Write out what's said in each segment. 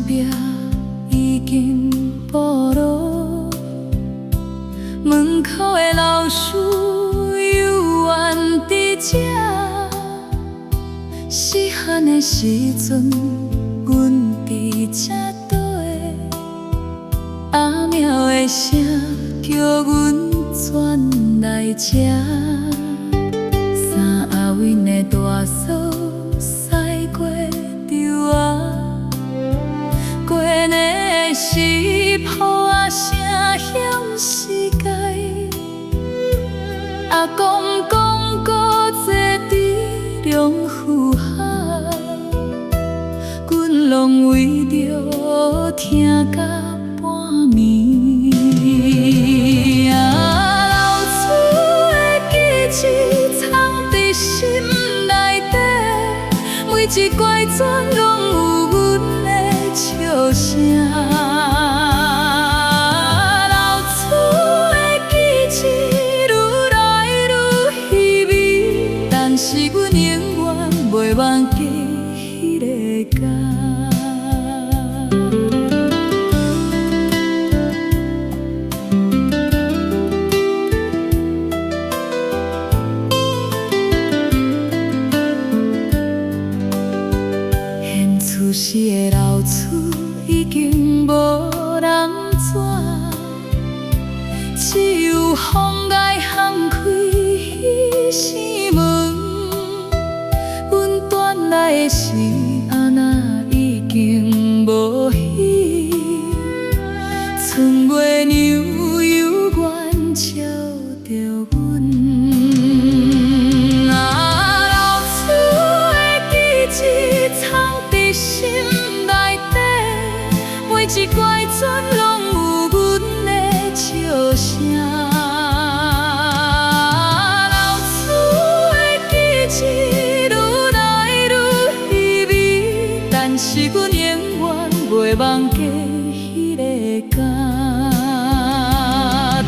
壁已经无路，门口的老师犹原伫这。细汉的时阵，阮伫这底，阿庙的声叫阮转来这。三阿阮的大嫂驶过稻仔，过年的时抱啊声响世界。阿公讲古早伫龙虎海，阮拢为着听甲半暝。老厝的记忆藏伫心内底，每一拐转拢有阮的笑声。老厝的记忆愈来愈稀微，但是阮永远袂忘记迄个家。厝时的老厝已经无人住，只有风爱巷开彼扇门。阮转来的时，阿那已经无戏，春月娘犹原照着阮。老厝的记忆藏伫心内底，每一拐转拢有阮的笑声。老厝的记忆愈来愈稀微，但是阮永远袂忘记迄个家。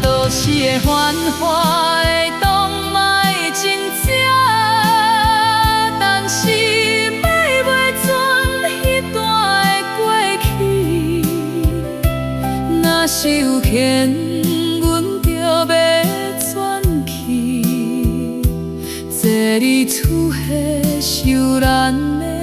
都市的繁华的动嘛会真正，但是买袂转迄段的过去。若是有欠，阮就要转去，坐伫厝迄受难的。